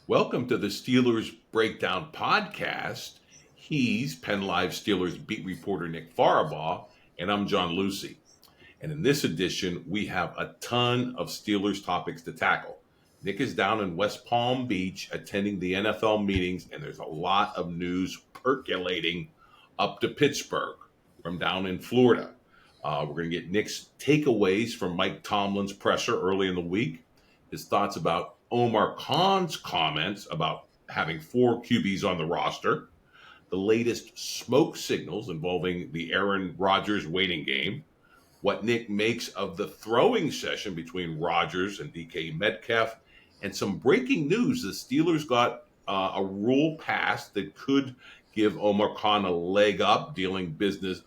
Welcome to the Steelers Breakdown Podcast. He's Penn Live Steelers beat reporter Nick Farabaugh, and I'm John Luciew. And in this edition, we have a ton of Steelers topics to tackle. Nick is down in West Palm Beach attending the NFL meetings, and there's a lot of news percolating up to Pittsburgh from down in Florida. We're going to get Nick's takeaways from Mike Tomlin's presser early in the week, his thoughts about Omar Khan's comments about having 4 QBs on the roster, the latest smoke signals involving the Aaron Rodgers waiting game, what Nick makes of the throwing session between Rodgers and DK Metcalf, and some breaking news. The Steelers got a rule passed that could give Omar Khan a leg up doing business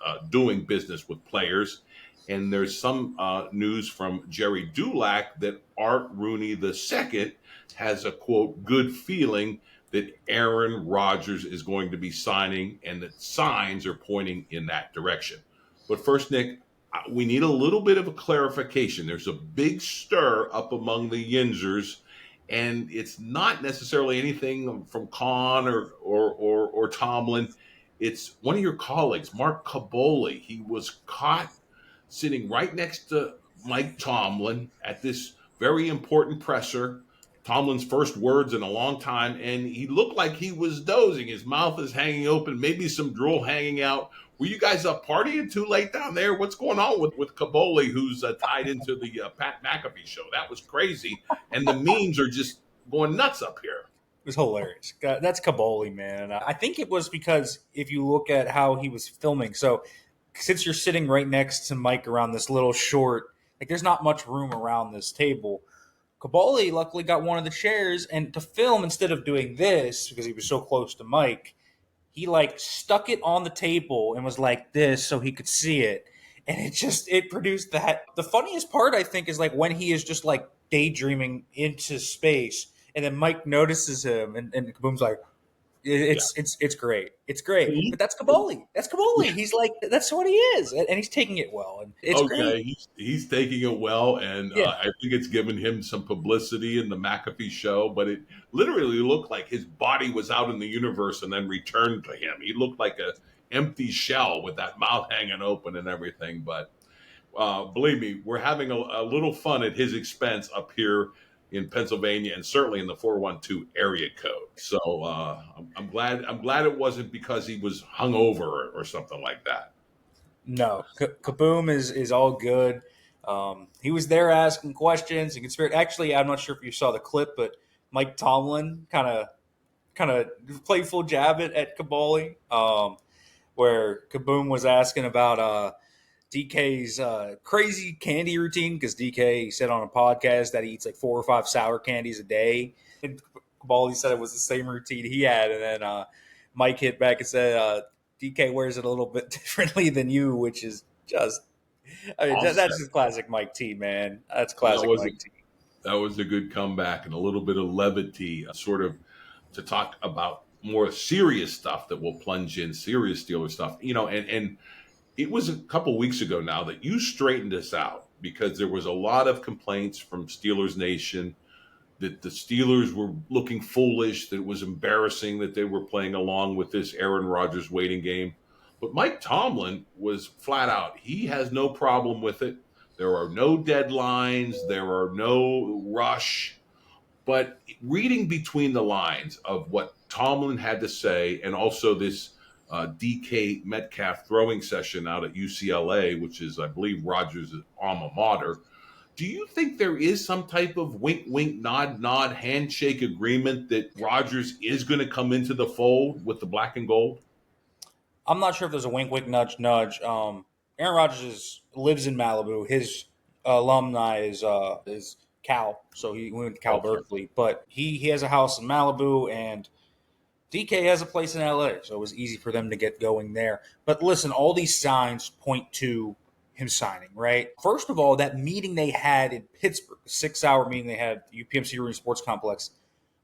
with players. And there's some news from Jerry Dulac that Art Rooney II has a, quote, good feeling that Aaron Rodgers is going to be signing, and that signs are pointing in that direction. But first, Nick, we need a little bit of a clarification. There's a big stir up among the Yinzers, and it's not necessarily anything from Khan or Tomlin. It's one of your colleagues, Mark Kaboly. He was caught sitting right next to Mike Tomlin at this very important presser, Tomlin's first words in a long time, and he looked like he was dozing. His mouth is hanging open, maybe some drool hanging out. Were you guys up partying too late down there? What's going on with Kaboly, who's tied into the Pat McAfee show? That was crazy, and the memes are just going nuts up here. It was hilarious. That's Kaboly, man. I think it was because if you look at how he was filming, so since you're sitting right next to Mike around this little short, like there's not much room around this table. Kaboly luckily got one of the chairs, and to film, instead of doing this because he was so close to Mike, he like stuck it on the table and was like this so he could see it. And it produced that. The funniest part, I think, is like when he is just like daydreaming into space, and then Mike notices him, and Kaboom's like, it's great. It's great. But that's Kaboly. That's Kaboly. He's like, that's what he is. And he's taking it well. And it's great. He's taking it well, and Yeah. I think it's given him some publicity in the McAfee show, but it literally looked like his body was out in the universe and then returned to him. He looked like an empty shell with that mouth hanging open and everything, but believe me, we're having a little fun at his expense up here in Pennsylvania, and certainly in the 412 area code. So I'm glad it wasn't because he was hungover or something like that. No, Kaboom is all good. He was there asking questions and Actually, I'm not sure if you saw the clip, but Mike Tomlin kind of playful jab at Kaboly, where Kaboom was asking about DK's crazy candy routine, because DK said on a podcast that he eats like 4 or 5 sour candies a day. And Kaboly said it was the same routine he had. And then Mike hit back and said DK wears it a little bit differently than you, which is just, that's just classic Mike T, man. That's classic Mike T. That was a good comeback, and a little bit of levity, sort of to talk about more serious stuff that will plunge in serious Steelers stuff. And it was a couple weeks ago now that you straightened us out, because there was a lot of complaints from Steelers Nation that the Steelers were looking foolish, that it was embarrassing that they were playing along with this Aaron Rodgers waiting game. But Mike Tomlin was flat out. He has no problem with it. There are no deadlines. There are no rush. But reading between the lines of what Tomlin had to say, and also this DK Metcalf throwing session out at UCLA, which is, I believe, Rodgers' alma mater, do you think there is some type of wink, wink, nod, nod handshake agreement that Rodgers is going to come into the fold with the black and gold? I'm not sure if there's a wink, wink, nudge, nudge. Aaron Rodgers lives in Malibu. His alumni is Cal, so he went to Cal Berkeley. But he has a house in Malibu, and DK has a place in LA, so it was easy for them to get going there. But listen, all these signs point to him signing, right? First of all, that meeting they had in Pittsburgh, the 6-hour meeting they had at the UPMC Arena Sports Complex,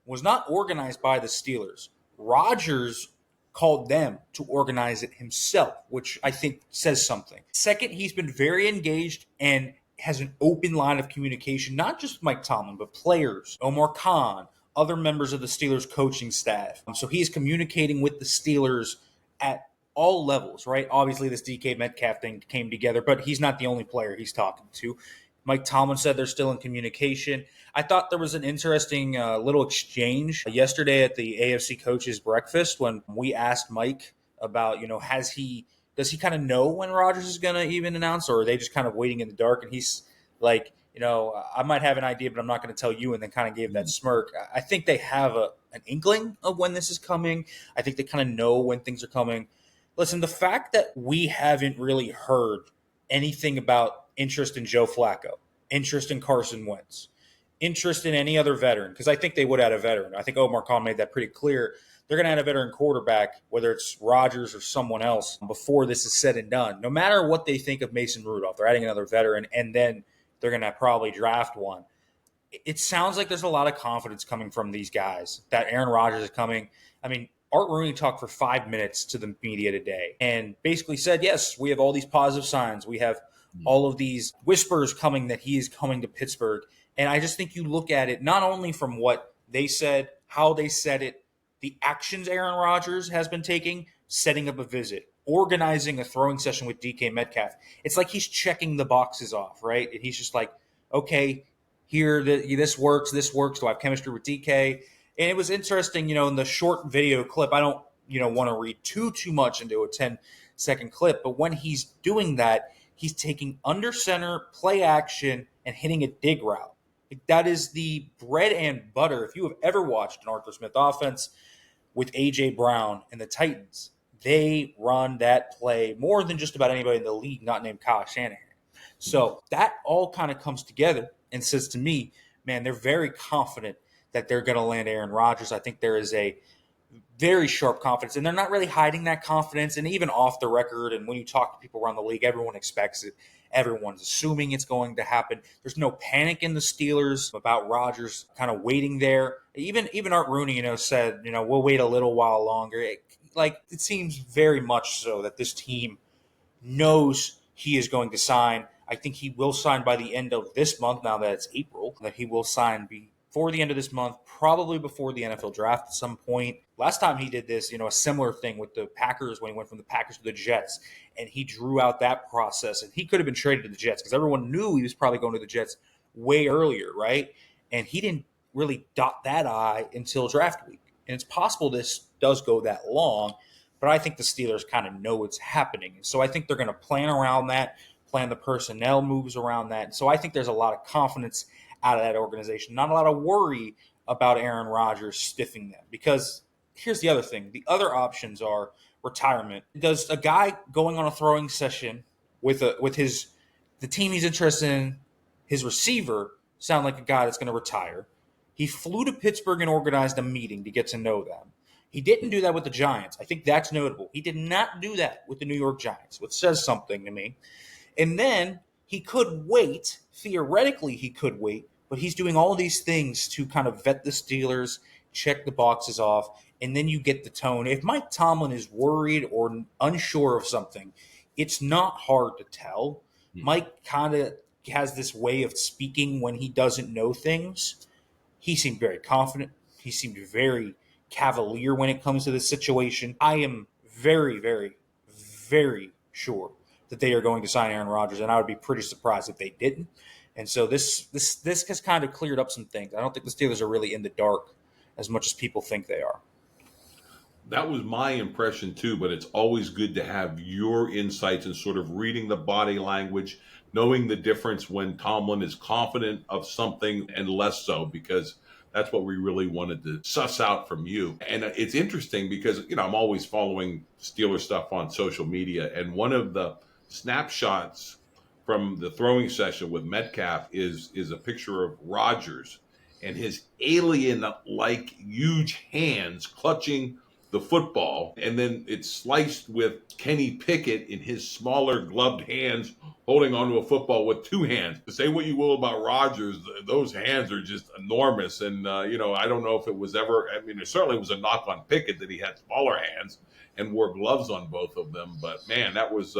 was not organized by the Steelers. Rodgers called them to organize it himself, which I think says something. Second, he's been very engaged and has an open line of communication, not just with Mike Tomlin, but players, Omar Khan, other members of the Steelers coaching staff. So he is communicating with the Steelers at all levels, right? Obviously, this DK Metcalf thing came together, but he's not the only player he's talking to. Mike Tomlin said they're still in communication. I thought there was an interesting little exchange yesterday at the AFC coaches breakfast when we asked Mike about, does he kind of know when Rodgers is going to even announce, or are they just kind of waiting in the dark? And he's like, I might have an idea, but I'm not going to tell you, and then kind of gave that smirk. I think they have an inkling of when this is coming. I think they kind of know when things are coming. Listen, the fact that we haven't really heard anything about interest in Joe Flacco, interest in Carson Wentz, interest in any other veteran, because I think they would add a veteran. I think Omar Khan made that pretty clear. They're going to add a veteran quarterback, whether it's Rodgers or someone else, before this is said and done. No matter what they think of Mason Rudolph, they're adding another veteran, and then they're going to probably draft one. It sounds like there's a lot of confidence coming from these guys that Aaron Rodgers is coming. I mean, Art Rooney talked for 5 minutes to the media today and basically said, yes, we have all these positive signs. We have all of these whispers coming that he is coming to Pittsburgh. And I just think you look at it not only from what they said, how they said it, the actions Aaron Rodgers has been taking, setting up a visit, organizing a throwing session with DK Metcalf. It's like he's checking the boxes off, right? And he's just like, okay, here, this works. Do I have chemistry with DK? And it was interesting, in the short video clip, I don't, want to read too much into a 10-second clip, but when he's doing that, he's taking under center, play action, and hitting a dig route. That is the bread and butter. If you have ever watched an Arthur Smith offense with A.J. Brown and the Titans, they run that play more than just about anybody in the league not named Kyle Shanahan. So that all kind of comes together and says to me, man, they're very confident that they're going to land Aaron Rodgers. I think there is a very sharp confidence, and they're not really hiding that confidence. And even off the record, and when you talk to people around the league, everyone expects it. Everyone's assuming it's going to happen. There's no panic in the Steelers about Rodgers kind of waiting there. Even Art Rooney, said, we'll wait a little while longer. It seems very much so that this team knows he is going to sign. I think he will sign by the end of this month, now that it's April, that he will sign before the end of this month, probably before the NFL draft at some point. Last time he did this, a similar thing with the Packers when he went from the Packers to the Jets, and he drew out that process, and he could have been traded to the Jets because everyone knew he was probably going to the Jets way earlier, right? And he didn't really dot that I until draft week. And it's possible this does go that long, but I think the Steelers kind of know it's happening. So I think they're going to plan around that, plan the personnel moves around that. So I think there's a lot of confidence out of that organization, not a lot of worry about Aaron Rodgers stiffing them. Because here's the other thing. The other options are retirement. Does a guy going on a throwing session with the team he's interested in, his receiver, sound like a guy that's going to retire? He flew to Pittsburgh and organized a meeting to get to know them. He didn't do that with the Giants. I think that's notable. He did not do that with the New York Giants, which says something to me. And then he could wait. Theoretically, he could wait, but he's doing all these things to kind of vet the Steelers, check the boxes off, and then you get the tone. If Mike Tomlin is worried or unsure of something, it's not hard to tell. Mike kind of has this way of speaking when he doesn't know things. He seemed very confident. He seemed very cavalier when it comes to this situation. I am very, very, very sure that they are going to sign Aaron Rodgers, and I would be pretty surprised if they didn't. And so this has kind of cleared up some things. I don't think the Steelers are really in the dark as much as people think they are. That was my impression too, but it's always good to have your insights and sort of reading the body language, knowing the difference when Tomlin is confident of something and less so, because that's what we really wanted to suss out from you. And it's interesting because, I'm always following Steeler stuff on social media. And one of the snapshots from the throwing session with Metcalf is a picture of Rodgers and his alien-like huge hands clutching the football, and then it's sliced with Kenny Pickett in his smaller gloved hands holding onto a football with two hands. To say what you will about Rodgers, those hands are just enormous. And, I don't know if it was ever, it certainly was a knock on Pickett that he had smaller hands and wore gloves on both of them. But, man, that was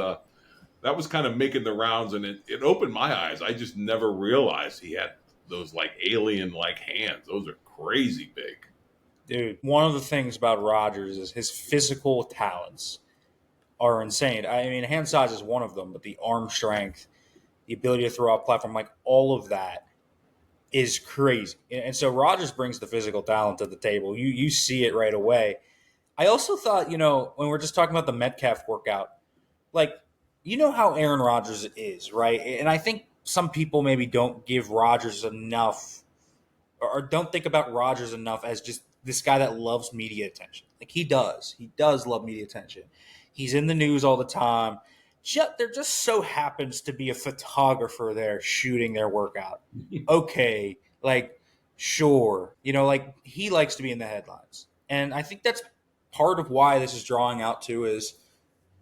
kind of making the rounds, and it opened my eyes. I just never realized he had those, alien-like hands. Those are crazy big. Dude, one of the things about Rodgers is his physical talents are insane. I mean, hand size is one of them, but the arm strength, the ability to throw out platform, like all of that is crazy. And so Rodgers brings the physical talent to the table. You see it right away. I also thought, when we're just talking about the Metcalf workout, like, how Aaron Rodgers is, right? And I think some people maybe don't give Rodgers enough or don't think about Rodgers enough as just this guy that loves media attention. Like he does. He does love media attention. He's in the news all the time. There just so happens to be a photographer there shooting their workout. Okay, like, sure. Like he likes to be in the headlines. And I think that's part of why this is drawing out too is,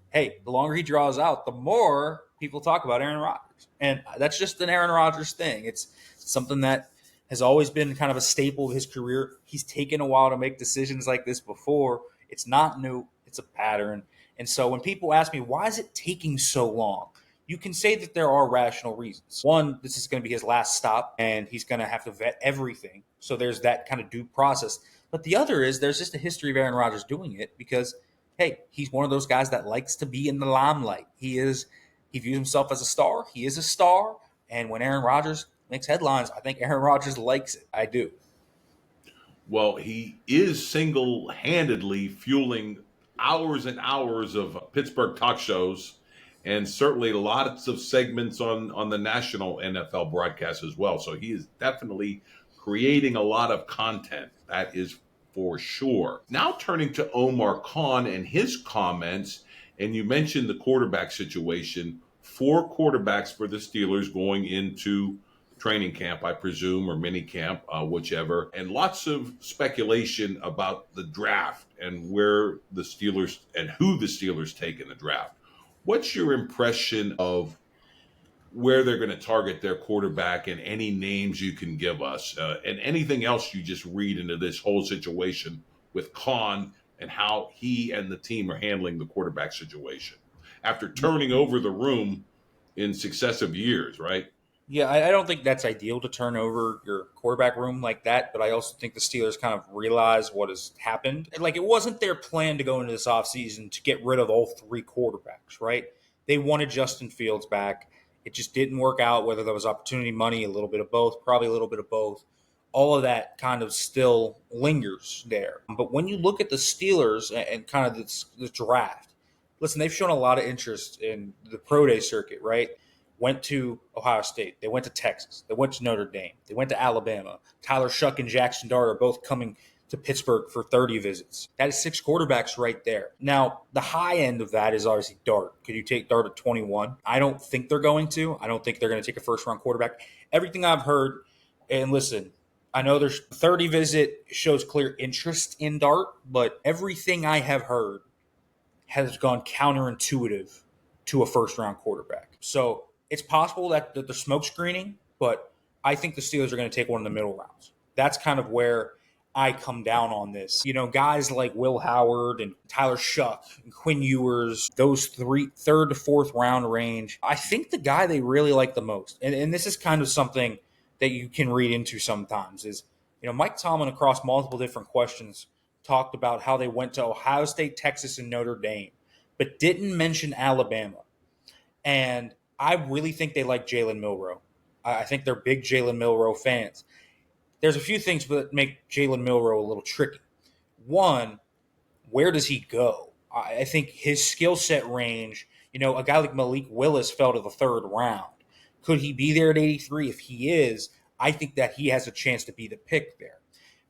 hey, the longer he draws out, the more people talk about Aaron Rodgers. And that's just an Aaron Rodgers thing. It's something that has always been kind of a staple of his career. He's taken a while to make decisions like this before. It's not new, it's a pattern. And so when people ask me, why is it taking so long? You can say that there are rational reasons. One, this is going to be his last stop, and he's going to have to vet everything. So there's that kind of due process. But the other is there's just a history of Aaron Rodgers doing it because, hey, he's one of those guys that likes to be in the limelight. He views himself as a star. He is a star. And when Aaron Rodgers makes headlines, I think Aaron Rodgers likes it. I do. Well, he is single-handedly fueling hours and hours of Pittsburgh talk shows, and certainly lots of segments on the national NFL broadcast as well. So he is definitely creating a lot of content. That is for sure. Now turning to Omar Khan and his comments, and you mentioned the quarterback situation. 4 quarterbacks for the Steelers going into training camp, I presume, or mini camp, whichever, and lots of speculation about the draft and where the Steelers and who the Steelers take in the draft. What's your impression of where they're going to target their quarterback and any names you can give us and anything else you just read into this whole situation with Khan and how he and the team are handling the quarterback situation after turning over the room in successive years, right? Yeah, I don't think that's ideal to turn over your quarterback room like that, but I also think the Steelers kind of realize what has happened. Like, it wasn't their plan to go into this offseason to get rid of all 3 quarterbacks, right? They wanted Justin Fields back. It just didn't work out, whether there was opportunity, money, a little bit of both, probably a little bit of both. All of that kind of still lingers there. But when you look at the Steelers and kind of the draft, listen, they've shown a lot of interest in the pro day circuit, right? Went to Ohio State. They went to Texas. They went to Notre Dame. They went to Alabama. Tyler Shuck and Jackson Dart are both coming to Pittsburgh for 30 visits. That is 6 quarterbacks right there. Now, the high end of that is obviously Dart. Could you take Dart at 21? I don't think they're going to. I don't think they're going to take a first-round quarterback. Everything I've heard, and listen, I know there's 30 visit shows clear interest in Dart, but everything I have heard has gone counterintuitive to a first-round quarterback. So it's possible that they're smoke screening, but I think the Steelers are going to take one in the middle rounds. That's kind of where I come down on this. Guys like Will Howard and Tyler Shuck and Quinn Ewers, those 3rd to 4th round range. I think the guy they really like the most, and this is kind of something that you can read into sometimes, is Mike Tomlin across multiple different questions talked about how they went to Ohio State, Texas, and Notre Dame, but didn't mention Alabama. And I really think they like Jalen Milroe. I think they're big Jalen Milroe fans. There's a few things that make Jalen Milroe a little tricky. One, where does he go? I think his skill set range, a guy like Malik Willis fell to the 3rd round. Could he be there at 83? If he is, I think that he has a chance to be the pick there.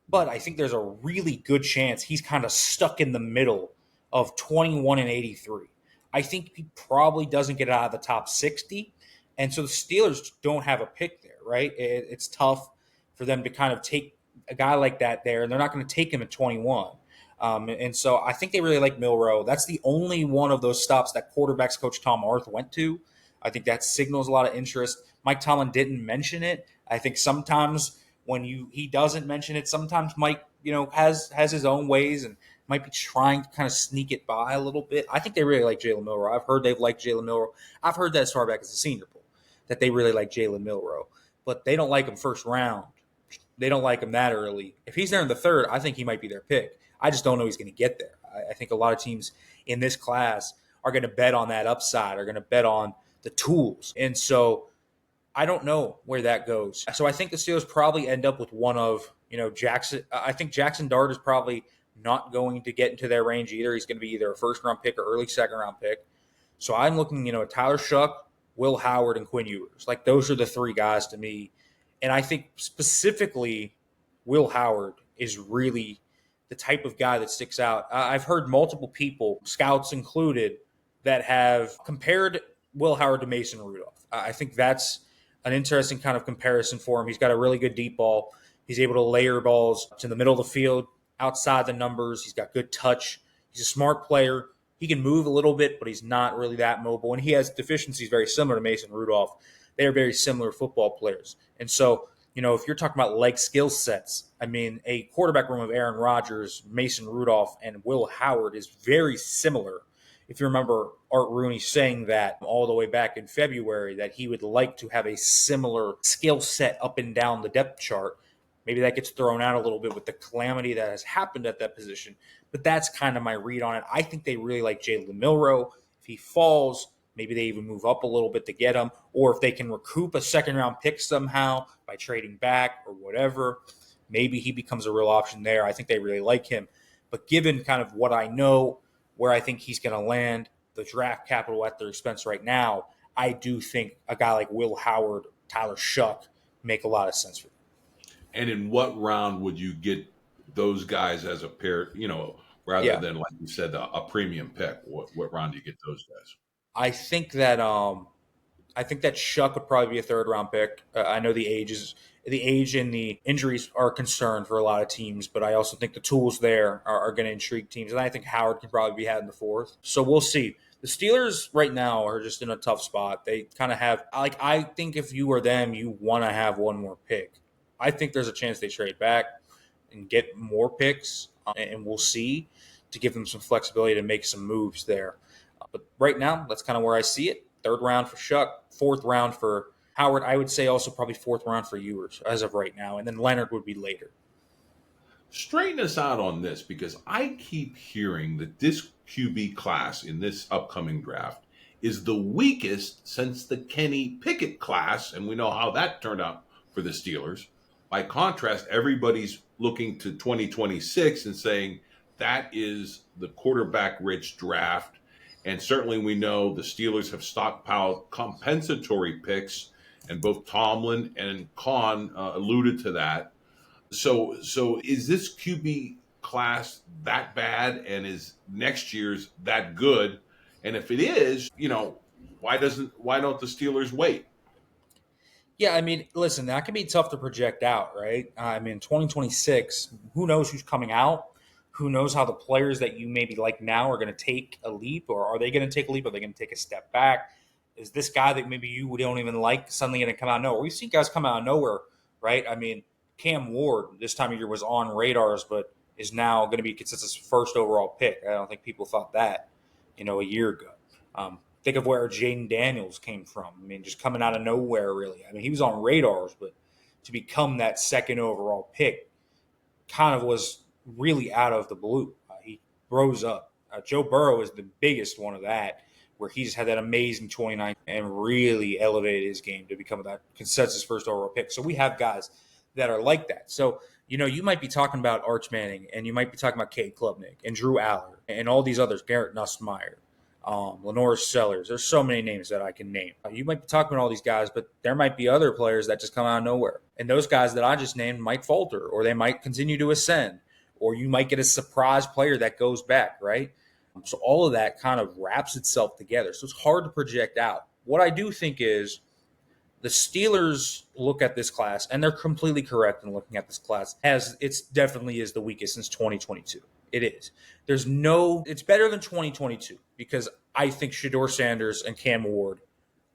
But I think there's a really good chance he's kind of stuck in the middle of 21 and 83. I think he probably doesn't get out of the top 60. And so the Steelers don't have a pick there, right? It's tough for them to kind of take a guy like that there, and they're not going to take him at 21. And so I think they really like Milroe. That's the only one of those stops that quarterbacks coach Tom Arth went to. I think that signals a lot of interest. Mike Tomlin didn't mention it. I think sometimes when he doesn't mention it, sometimes Mike, has his own ways and might be trying to kind of sneak it by a little bit. I think they really like Jalen Milroe. I've heard they've liked Jalen Milroe. I've heard that as far back as the Senior Bowl, that they really like Jalen Milroe. But they don't like him first round. they don't like him that early. If he's there in the third, I think he might be their pick. I just don't know he's going to get there. I think a lot of teams in this class are going to bet on that upside, are going to bet on the tools. And so I don't know where that goes. So I think the Steelers probably end up with one of, Jackson. I think Jackson Dart is probably not going to get into their range either. He's going to be either a first-round pick or early second-round pick. So I'm looking, at Tyler Shuck, Will Howard, and Quinn Ewers. Like, those are the three guys to me. And I think specifically Will Howard is really the type of guy that sticks out. I've heard multiple people, scouts included, that have compared Will Howard to Mason Rudolph. I think that's an interesting kind of comparison for him. He's got a really good deep ball. He's able to layer balls to the middle of the field, outside the numbers. He's got good touch. He's a smart player. He can move a little bit, but he's not really that mobile. And he has deficiencies very similar to Mason Rudolph. They are very similar football players. And so, if you're talking about leg skill sets, I mean, a quarterback room of Aaron Rodgers, Mason Rudolph, and Will Howard is very similar. If you remember Art Rooney saying that all the way back in February, that he would like to have a similar skill set up and down the depth chart. Maybe that gets thrown out a little bit with the calamity that has happened at that position. But that's kind of my read on it. I think they really like Jalen Milroe. If he falls, maybe they even move up a little bit to get him. Or if they can recoup a second-round pick somehow by trading back or whatever, maybe he becomes a real option there. I think they really like him. But given kind of what I know, where I think he's going to land, the draft capital at their expense right now, I do think a guy like Will Howard, Tyler Shuck make a lot of sense for them. And in what round would you get those guys as a pair, rather than, like you said, a premium pick? What round do you get those guys? I think that Shuck would probably be a third round pick. I know the age and the injuries are a concern for a lot of teams, but I also think the tools there are going to intrigue teams. And I think Howard can probably be had in the fourth. So we'll see. The Steelers right now are just in a tough spot. They kind of have, I think if you were them, you want to have one more pick. I think there's a chance they trade back and get more picks, and we'll see, to give them some flexibility to make some moves there. But right now, that's kind of where I see it. Third round for Shuck, fourth round for Howard. I would say also probably fourth round for Ewers as of right now, and then Leonard would be later. Straighten us out on this, because I keep hearing that this QB class in this upcoming draft is the weakest since the Kenny Pickett class, and we know how that turned out for the Steelers. By contrast, everybody's looking to 2026 and saying that is the quarterback-rich draft. And certainly we know the Steelers have stockpiled compensatory picks, and both Tomlin and Kahn alluded to that. So is this QB class that bad, and is next year's that good? And if it is, why don't the Steelers wait? Yeah, I mean, listen, that can be tough to project out, right? 2026, who knows who's coming out? Who knows how the players that you maybe like now are going to take a leap, or are they going to take a leap? Are they going to take a step back? Is this guy that maybe you don't even like suddenly going to come out of nowhere? We've seen guys come out of nowhere, right? I mean, Cam Ward this time of year was on radars, but is now going to be consensus first overall pick. I don't think people thought that, a year ago. Think of where Jaden Daniels came from. I mean, just coming out of nowhere, really. I mean, he was on radars, but to become that second overall pick kind of was really out of the blue. He rose up. Joe Burrow is the biggest one of that, where he just had that amazing 29 and really elevated his game to become that consensus first overall pick. So we have guys that are like that. So, you might be talking about Arch Manning, and you might be talking about Cade Klubnik and Drew Aller and all these others, Garrett Nussmeier, Lenore Sellers. There's so many names that I can name. You might be talking about all these guys, but there might be other players that just come out of nowhere. And those guys that I just named might falter, or they might continue to ascend, or you might get a surprise player that goes back, right? So all of that kind of wraps itself together. So it's hard to project out. What I do think is the Steelers look at this class, and they're completely correct in looking at this class, as it definitely is the weakest since 2022. It is. It's better than 2022, because I think Shedeur Sanders and Cam Ward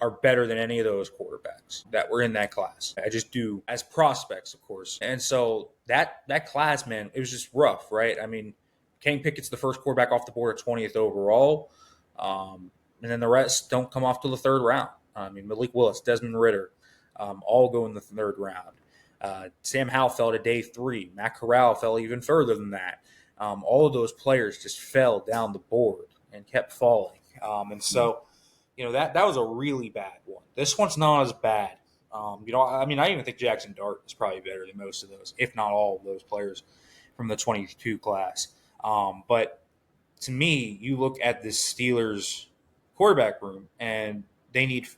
are better than any of those quarterbacks that were in that class. I just do, as prospects, of course. And so that class, man, it was just rough, right? I mean, Kenny Pickett's the first quarterback off the board at 20th overall. And then the rest don't come off till the third round. I mean, Malik Willis, Desmond Ridder, all go in the third round. Sam Howell fell to day 3. Matt Corral fell even further than that. All of those players just fell down the board and kept falling. And so, that was a really bad one. This one's not as bad. I even think Jackson Dart is probably better than most of those, if not all of those players from the 22 class. But to me, you look at the Steelers quarterback room, and they need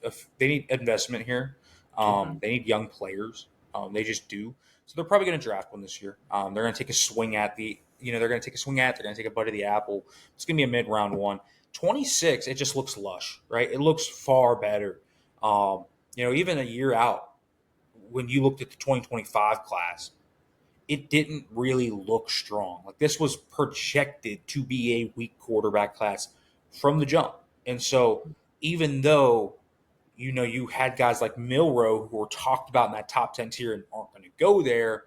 investment here. They need young players. They just do. So they're probably going to draft one this year. They're going to take a swing at they're going to take a bite of the apple. It's going to be a mid-round one. 26, it just looks lush, right? It looks far better. Even a year out, when you looked at the 2025 class, it didn't really look strong. Like, this was projected to be a weak quarterback class from the jump. And so even though, you had guys like Milroe who were talked about in that top 10 tier and aren't going to go there,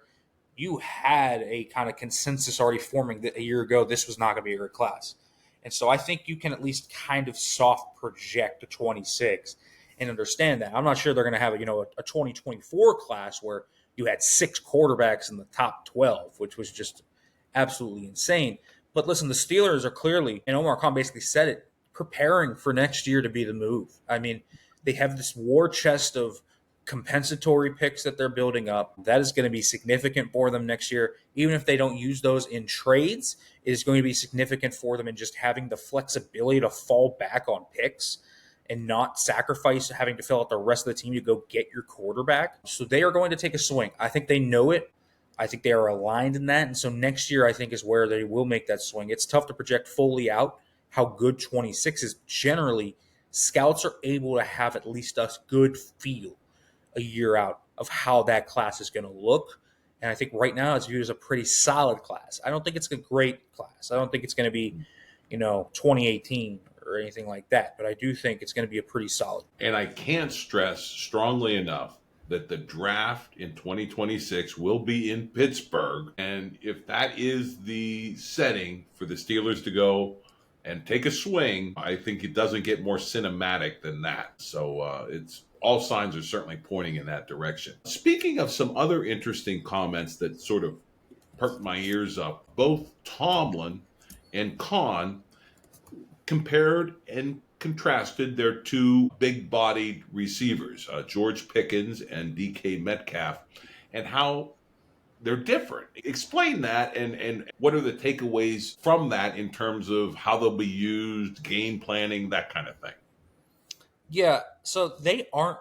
you had a kind of consensus already forming that a year ago this was not going to be a great class. And so I think you can at least kind of soft project a 26 and understand that. I'm not sure they're going to have a 2024 class where you had 6 quarterbacks in the top 12, which was just absolutely insane. But listen, the Steelers are clearly, and Omar Khan basically said it, preparing for next year to be the move. I mean, they have this war chest of compensatory picks that they're building up. That is going to be significant for them next year. Even if they don't use those in trades, it is going to be significant for them in just having the flexibility to fall back on picks and not sacrifice having to fill out the rest of the team to go get your quarterback. So they are going to take a swing. I think they know it. I think they are aligned in that. And so next year, I think, is where they will make that swing. It's tough to project fully out how good 26 is. Generally, scouts are able to have at least a good feel a year out of how that class is going to look. And I think right now it's viewed as a pretty solid class. I don't think it's a great class. I don't think it's going to be, 2018 or anything like that. But I do think it's going to be a pretty solid. And I can't stress strongly enough that the draft in 2026 will be in Pittsburgh. And if that is the setting for the Steelers to go and take a swing, I think it doesn't get more cinematic than that. So it's all signs are certainly pointing in that direction. Speaking of some other interesting comments that sort of perked my ears up, both Tomlin and Khan compared and contrasted their 2 big-bodied receivers, George Pickens and DK Metcalf, and how they're different. Explain that, and what are the takeaways from that in terms of how they'll be used, game planning, that kind of thing. Yeah, so they aren't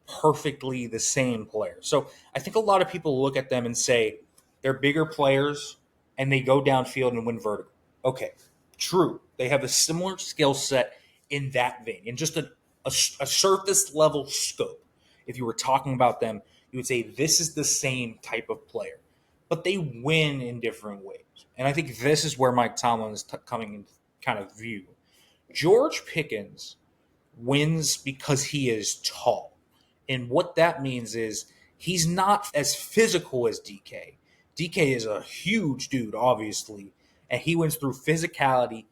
perfectly the same player. So I think a lot of people look at them and say they're bigger players and they go downfield and win vertical. Okay, true. They have a similar skill set in that vein, in just a surface level scope. If you were talking about them, you would say this is the same type of player, but they win in different ways. And I think this is where Mike Tomlin is coming into kind of view. George Pickens wins because he is tall. And what that means is he's not as physical as DK. DK is a huge dude, obviously, and he wins through physicality,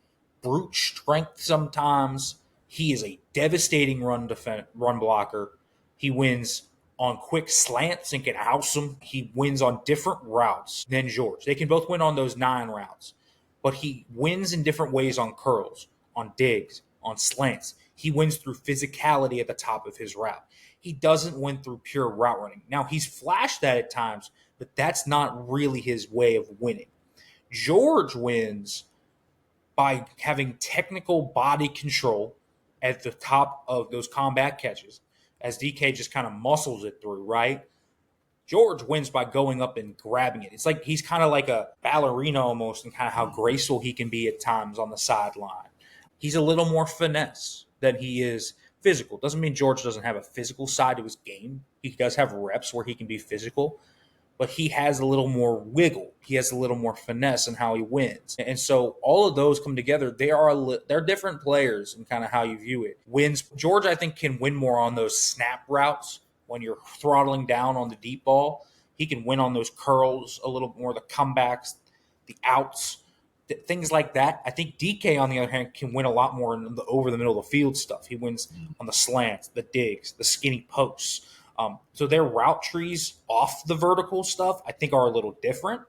brute strength sometimes. He is a devastating run blocker. He wins on quick slants and can house them. He wins on different routes than George. They can both win on those 9 routes, but he wins in different ways on curls, on digs, on slants. He wins through physicality at the top of his route. He doesn't win through pure route running. Now, he's flashed that at times, but that's not really his way of winning. George wins by having technical body control at the top of those combat catches, as DK just kind of muscles it through, right? George wins by going up and grabbing it. It's like he's kind of like a ballerina almost, and kind of how graceful he can be at times on the sideline. He's a little more finesse than he is physical. Doesn't mean George doesn't have a physical side to his game. He does have reps where he can be physical, but he has a little more wiggle. He has a little more finesse in how he wins. And so all of those come together. They're different players in kind of how you view it. Wins. George, I think, can win more on those snap routes when you're throttling down on the deep ball. He can win on those curls a little more, the comebacks, the outs, things like that. I think DK, on the other hand, can win a lot more in the over the middle of the field stuff. He wins on the slants, the digs, the skinny posts, So their route trees off the vertical stuff, I think, are a little different.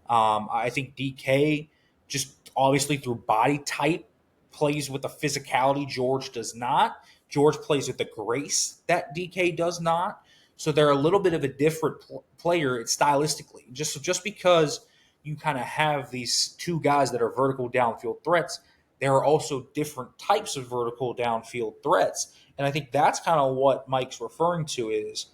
I think DK, just obviously through body type, plays with the physicality George does not. George plays with the grace that DK does not. So they're a little bit of a different player stylistically. Just because you kind of have these two guys that are vertical downfield threats, there are also different types of vertical downfield threats. And I think that's kind of what Mike's referring to is,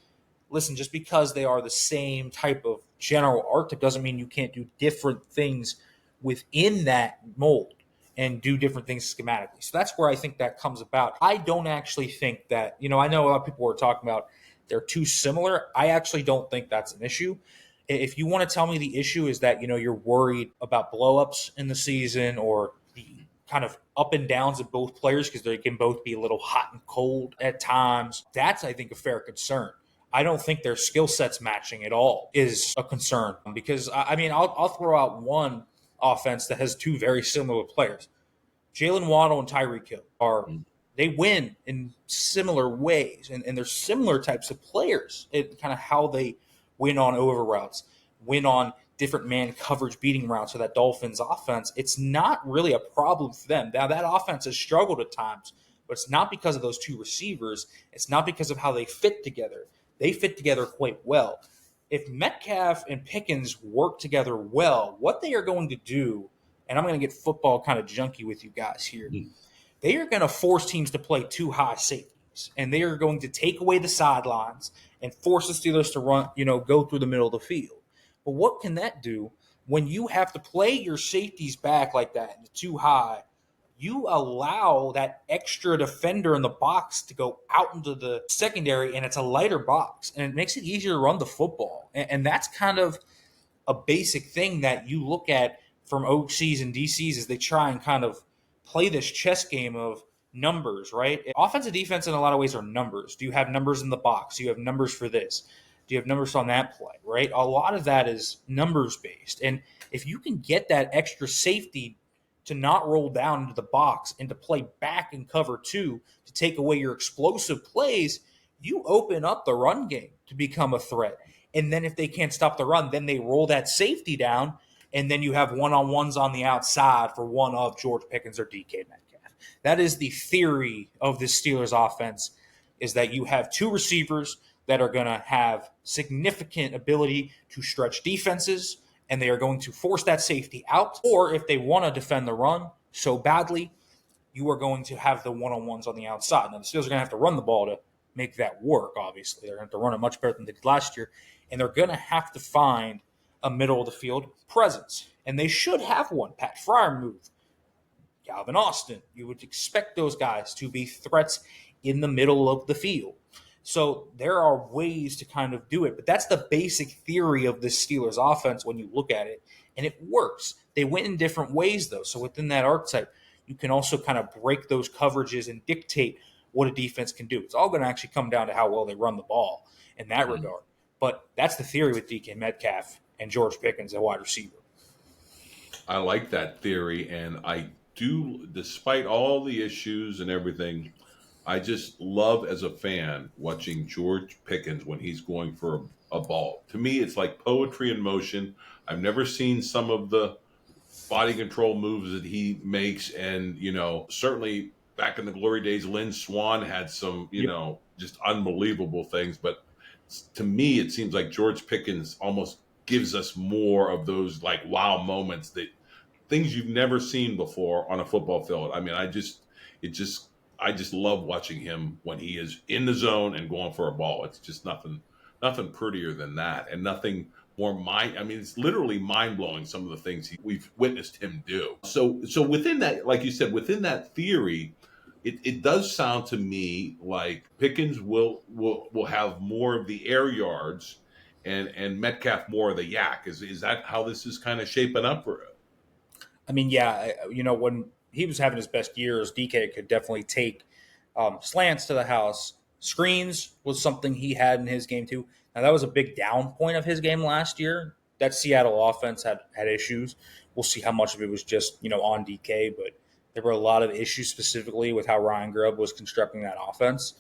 listen, just because they are the same type of general archetype doesn't mean you can't do different things within that mold and do different things schematically. So that's where I think that comes about. I don't actually think that, I know a lot of people were talking about they're too similar. I actually don't think that's an issue. If you want to tell me the issue is that, you're worried about blowups in the season or the kind of up and downs of both players because they can both be a little hot and cold at times, that's, I think, a fair concern. I don't think their skill sets matching at all is a concern because, I'll throw out one offense that has two very similar players. Jalen Waddle and Tyreek Hill they win in similar ways, and they're similar types of players in kind of how they win on over routes, win on different man coverage beating routes. So that Dolphins offense, it's not really a problem for them. Now, that offense has struggled at times, but it's not because of those two receivers. It's not because of how they fit together. They fit together quite well. If Metcalf and Pickens work together well, what they are going to do, and I'm going to get football kind of junky with you guys here, they are going to force teams to play two high safeties, and they are going to take away the sidelines and force the Steelers to run, go through the middle of the field. But what can that do when you have to play your safeties back like that, too high? You allow that extra defender in the box to go out into the secondary, and it's a lighter box, and it makes it easier to run the football. And that's kind of a basic thing that you look at from OCs and DCs as they try and kind of play this chess game of numbers, right? Offense and defense in a lot of ways are numbers. Do you have numbers in the box? Do you have numbers for this? Do you have numbers on that play, right? A lot of that is numbers based. And if you can get that extra safety to not roll down into the box and to play back in cover two to take away your explosive plays, you open up the run game to become a threat. And then if they can't stop the run, then they roll that safety down, and then you have one-on-ones on the outside for one of George Pickens or DK Metcalf. That is the theory of the Steelers offense, is that you have two receivers that are going to have significant ability to stretch defenses, and they are going to force that safety out. Or if they want to defend the run so badly, you are going to have the one-on-ones on the outside. Now, the Steelers are going to have to run the ball to make that work, obviously. They're going to have to run it much better than they did last year, and they're going to have to find a middle-of-the-field presence. And they should have one. Pat Freiermuth, Calvin Austin. You would expect those guys to be threats in the middle of the field. So there are ways to kind of do it, but that's the basic theory of the Steelers offense when you look at it, and it works. They win in different ways, though. So within that archetype, you can also kind of break those coverages and dictate what a defense can do. It's all going to actually come down to how well they run the ball in that regard. But that's the theory with DK Metcalf and George Pickens at wide receiver. I like that theory, and I do, despite all the issues and everything, I just love as a fan watching George Pickens when he's going for a ball. To me, it's like poetry in motion. I've never seen some of the body control moves that he makes. And, certainly back in the glory days, Lynn Swann had some, just unbelievable things. But to me, it seems like George Pickens almost gives us more of those like wow moments, that things you've never seen before on a football field. I mean, I just love watching him when he is in the zone and going for a ball. It's just nothing prettier than that, and nothing more it's literally mind blowing, some of the things we've witnessed him do. So within that, like you said, within that theory, it does sound to me like Pickens will have more of the air yards, and Metcalf more of the yak. Is that how this is kind of shaping up for it? I mean, yeah, when he was having his best years, DK could definitely take slants to the house. Screens was something he had in his game too. Now, that was a big down point of his game last year. That Seattle offense had issues. We'll see how much of it was just, on DK, but there were a lot of issues specifically with how Ryan Grubb was constructing that offense.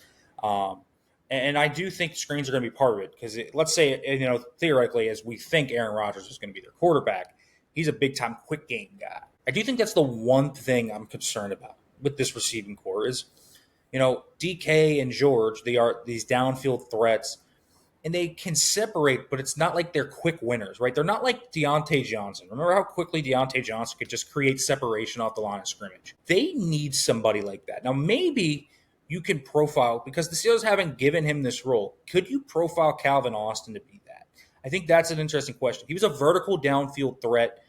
And I do think screens are going to be part of it because let's say, theoretically, as we think Aaron Rodgers is going to be their quarterback, he's a big time quick game guy. I do think that's the one thing I'm concerned about with this receiving core is, DK and George, they are these downfield threats and they can separate, but it's not like they're quick winners, right? They're not like Deontay Johnson. Remember how quickly Deontay Johnson could just create separation off the line of scrimmage? They need somebody like that. Now, maybe you can profile, because the Steelers haven't given him this role, could you profile Calvin Austin to be that? I think that's an interesting question. He was a vertical downfield threat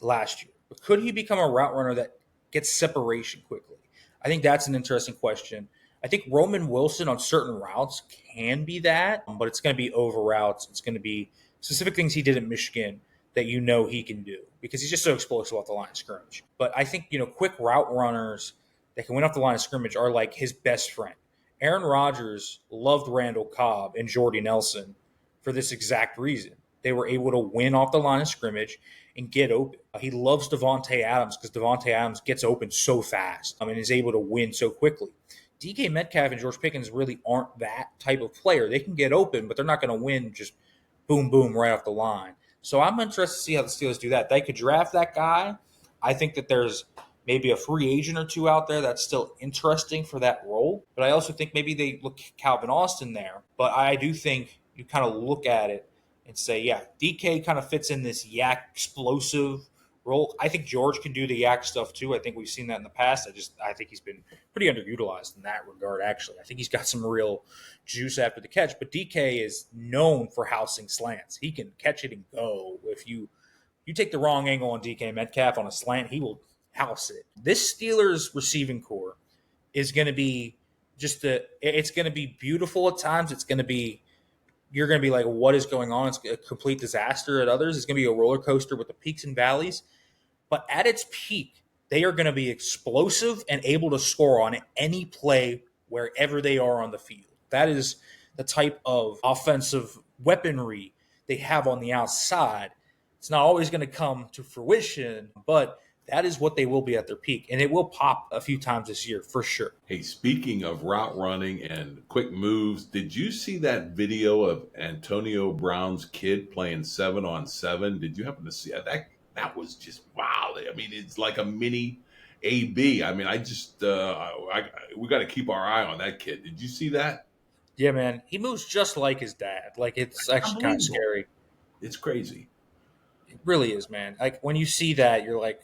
last year, but could he become a route runner that gets separation quickly? I think that's an interesting question. I think Roman Wilson on certain routes can be that, but it's going to be over routes. It's going to be specific things he did at Michigan that he can do because he's just so explosive off the line of scrimmage. But I think, quick route runners that can win off the line of scrimmage are like his best friend. Aaron Rodgers loved Randall Cobb and Jordy Nelson for this exact reason. They were able to win off the line of scrimmage and get open. He loves Devontae Adams because Devontae Adams gets open so fast and is able to win so quickly. DK Metcalf and George Pickens really aren't that type of player. They can get open, but they're not going to win just boom, boom, right off the line. So I'm interested to see how the Steelers do that. They could draft that guy. I think that there's maybe a free agent or two out there that's still interesting for that role. But I also think maybe they look Calvin Austin there. But I do think you kind of look at it and say, yeah, DK kind of fits in this yak explosive role. I think George can do the yak stuff too. I think we've seen that in the past. I think he's been pretty underutilized in that regard, actually. I think he's got some real juice after the catch. But DK is known for housing slants. He can catch it and go. If you take the wrong angle on DK Metcalf on a slant, he will house it. This Steelers receiving core is going to be it's going to be beautiful at times. You're going to be like, what is going on? It's a complete disaster at others. It's going to be a roller coaster with the peaks and valleys. But at its peak, they are going to be explosive and able to score on any play wherever they are on the field. That is the type of offensive weaponry they have on the outside. It's not always going to come to fruition, but that is what they will be at their peak. And it will pop a few times this year for sure. Hey, speaking of route running and quick moves, did you see that video of Antonio Brown's kid playing 7-on-7? Did you happen to see that? That was just wow. I mean, it's like a mini AB. I mean, we got to keep our eye on that kid. Did you see that? Yeah, man. He moves just like his dad. Like, it's actually kind of scary. It's crazy. It really is, man. Like, when you see that, you're like,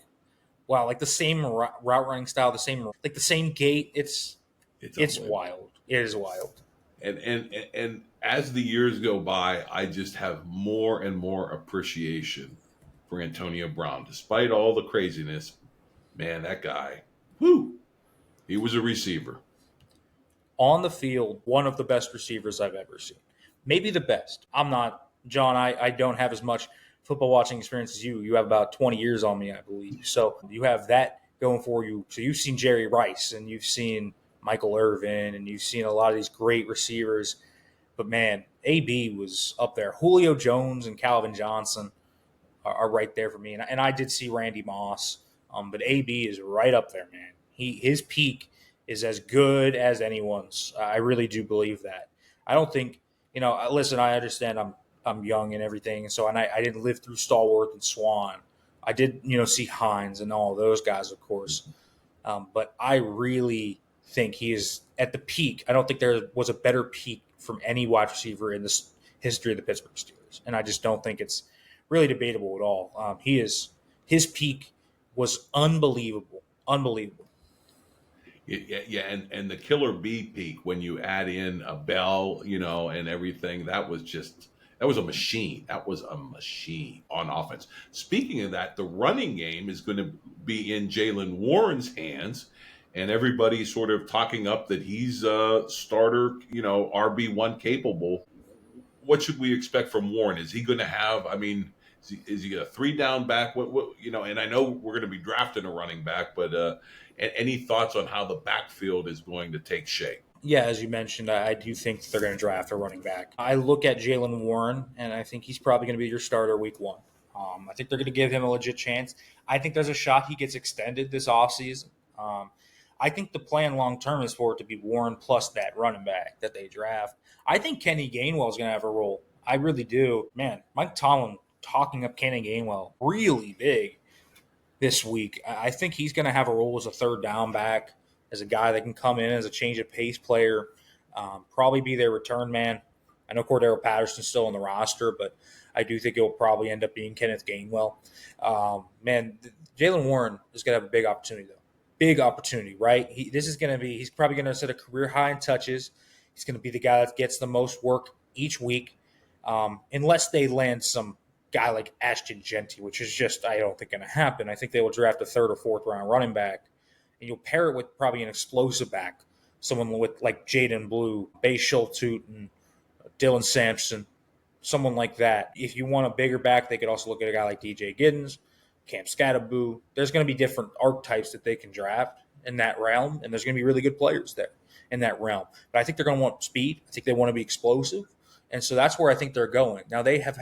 wow, like the same route running style, the same gait. It's wild. It is wild. And as the years go by, I just have more and more appreciation for Antonio Brown. Despite all the craziness, man, that guy, he was a receiver. On the field, one of the best receivers I've ever seen. Maybe the best. I'm not, John, I don't have as much football watching experience as you. You have about 20 years on me, I believe. So you have that going for you. So you've seen Jerry Rice and you've seen Michael Irvin and you've seen a lot of these great receivers. But, man, AB was up there. Julio Jones and Calvin Johnson are right there for me. And I did see Randy Moss, but AB is right up there, man. His peak is as good as anyone's. I really do believe that. I don't think, listen, I understand I'm young and everything, so I didn't live through Stallworth and Swan. I did, see Hines and all those guys, of course. But I really think he is at the peak. I don't think there was a better peak from any wide receiver in the history of the Pittsburgh Steelers, and I just don't think it's really debatable at all. His peak was unbelievable. Yeah, and the killer bee peak when you add in a Bell, and everything, that was a machine. That was a machine on offense. Speaking of that, the running game is going to be in Jalen Warren's hands, and everybody's sort of talking up that he's a starter, RB1 capable. What should we expect from Warren? Is he going to have? I mean, is he a 3-down back? What And I know we're going to be drafting a running back, but any thoughts on how the backfield is going to take shape? Yeah, as you mentioned, I do think they're going to draft a running back. I look at Jalen Warren, and I think he's probably going to be your starter week 1. I think they're going to give him a legit chance. I think there's a shot he gets extended this offseason. I think the plan long term is for it to be Warren plus that running back that they draft. I think Kenny Gainwell is going to have a role. I really do. Man, Mike Tomlin talking up Kenny Gainwell really big this week. I think he's going to have a role as a third down back, as a guy that can come in as a change of pace player, probably be their return man. I know Cordero Patterson's still on the roster, but I do think it will probably end up being Kenneth Gainwell. Jalen Warren is going to have a big opportunity, though. Big opportunity, right? He's probably going to set a career high in touches. He's going to be the guy that gets the most work each week, unless they land some guy like Ashton Genty, which is just, I don't think, going to happen. I think they will draft a third or fourth round running back, and you'll pair it with probably an explosive back, someone with like Jaden Blue, Bay Schultz-Tootin, Dylan Sampson, someone like that. If you want a bigger back, they could also look at a guy like DJ Giddens, Cam Scatterboo. There's going to be different archetypes that they can draft in that realm, and there's going to be really good players there in that realm. But I think they're going to want speed. I think they want to be explosive, and so that's where I think they're going. Now they have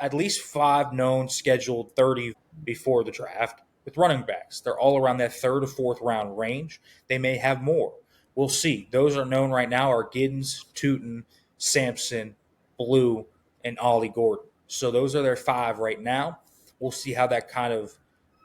at least 5 known scheduled 30 before the draft with running backs. They're all around that third or fourth round range. They may have more. We'll see. Those are known right now are Giddens, Tootin, Sampson, Blue, and Ollie Gordon. So those are their 5 right now. We'll see how that kind of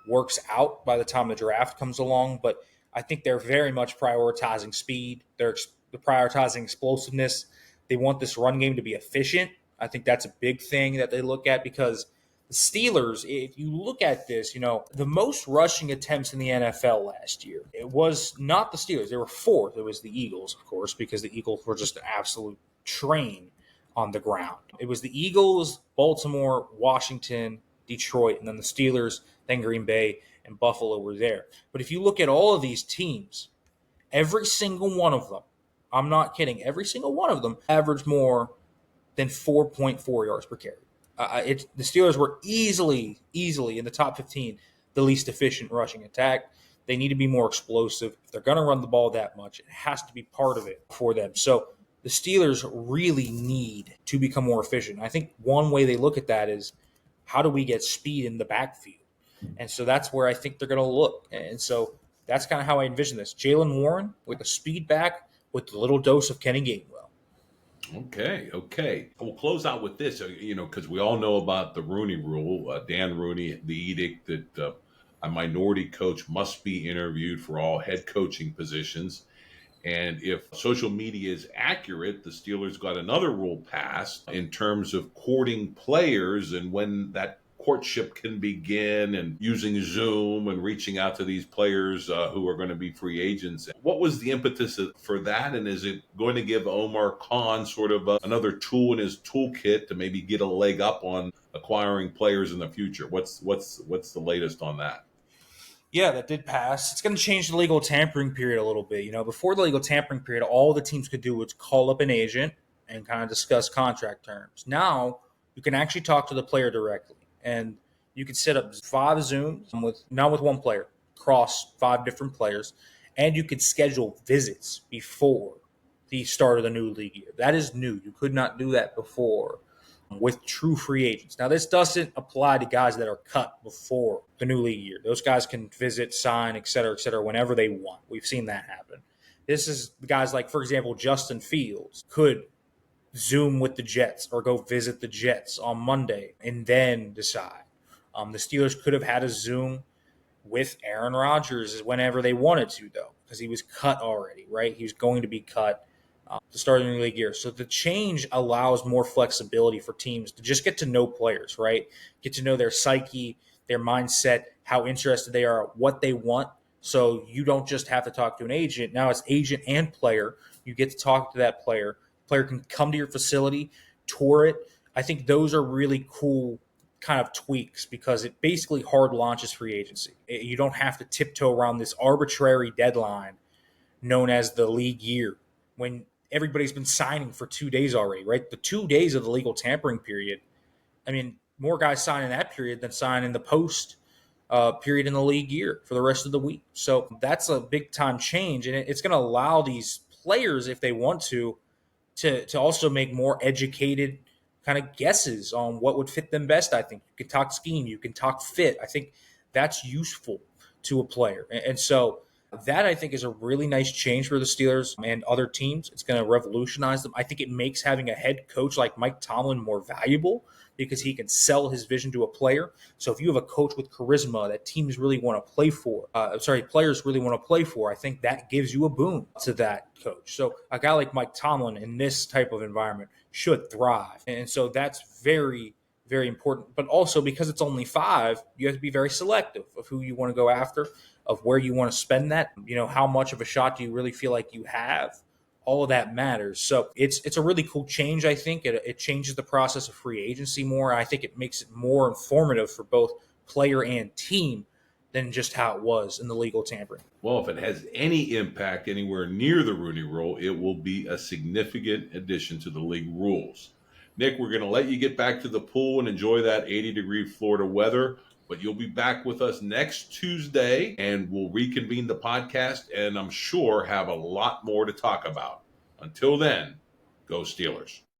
works out by the time the draft comes along. But I think they're very much prioritizing speed. They're prioritizing explosiveness. They want this run game to be efficient. I think that's a big thing that they look at because the Steelers, if you look at this, the most rushing attempts in the NFL last year, it was not the Steelers. They were 4th. It was the Eagles, of course, because the Eagles were just an absolute train on the ground. It was the Eagles, Baltimore, Washington, Detroit, and then the Steelers, then Green Bay, and Buffalo were there. But if you look at all of these teams, every single one of them, I'm not kidding, every single one of them averaged more than 4.4 yards per carry. The Steelers were easily in the top 15, the least efficient rushing attack. They need to be more explosive. If they're going to run the ball that much, it has to be part of it for them. So the Steelers really need to become more efficient. I think one way they look at that is, how do we get speed in the backfield? And so that's where I think they're going to look. And so that's kind of how I envision this. Jalen Warren with a speed back with a little dose of Kenny Gainwell. Okay. We'll close out with this, because we all know about the Rooney Rule, Dan Rooney, the edict that a minority coach must be interviewed for all head coaching positions. And if social media is accurate, the Steelers got another rule passed in terms of courting players and when that courtship can begin, and using Zoom and reaching out to these players who are going to be free agents. What was the impetus for that? And is it going to give Omar Khan sort of another tool in his toolkit to maybe get a leg up on acquiring players in the future? What's the latest on that? Yeah, that did pass. It's going to change the legal tampering period a little bit. Before the legal tampering period, all the teams could do was call up an agent and kind of discuss contract terms. Now, you can actually talk to the player directly, and you can set up 5 Zooms not with one player, across 5 different players, and you could schedule visits before the start of the new league year. That is new. You could not do that before with true free agents. Now, this doesn't apply to guys that are cut before the new league year. Those guys can visit, sign, et cetera, whenever they want. We've seen that happen. This is guys like, for example, Justin Fields could Zoom with the Jets or go visit the Jets on Monday and then decide. The Steelers could have had a Zoom with Aaron Rodgers whenever they wanted to, though, because he was cut already, right? He was going to be cut to start the new league year. So the change allows more flexibility for teams to just get to know players, right? Get to know their psyche, their mindset, how interested they are, what they want. So you don't just have to talk to an agent. Now it's agent and player. You get to talk to that player. Player can come to your facility, tour it. I think those are really cool kind of tweaks because it basically hard launches free agency. You don't have to tiptoe around this arbitrary deadline known as the league year when everybody's been signing for 2 days already, right? The 2 days of the legal tampering period, I mean, more guys sign in that period than sign in the post period in the league year for the rest of the week. So that's a big time change, and it's going to allow these players, if they want to also make more educated kind of guesses on what would fit them best. I think you can talk scheme, you can talk fit. I think that's useful to a player. And so That I think is a really nice change for the Steelers and other teams. It's going to revolutionize them. I think it makes having a head coach like Mike Tomlin more valuable because he can sell his vision to a player. So if you have a coach with charisma that teams really want to play for, players really want to play for, I think that gives you a boon to that coach. So a guy like Mike Tomlin in this type of environment should thrive. And so that's very, very important. But also because it's only 5, you have to be very selective of who you want to go after, of where you want to spend that. How much of a shot do you really feel like you have? All of that matters. So it's a really cool change. I think it changes the process of free agency more. I think it makes it more informative for both player and team than just how it was in the legal tampering. Well, if it has any impact anywhere near the Rooney Rule, it will be a significant addition to the league rules. Nick, we're going to let you get back to the pool and enjoy that 80-degree Florida weather, but you'll be back with us next Tuesday, and we'll reconvene the podcast, and I'm sure have a lot more to talk about. Until then, go Steelers.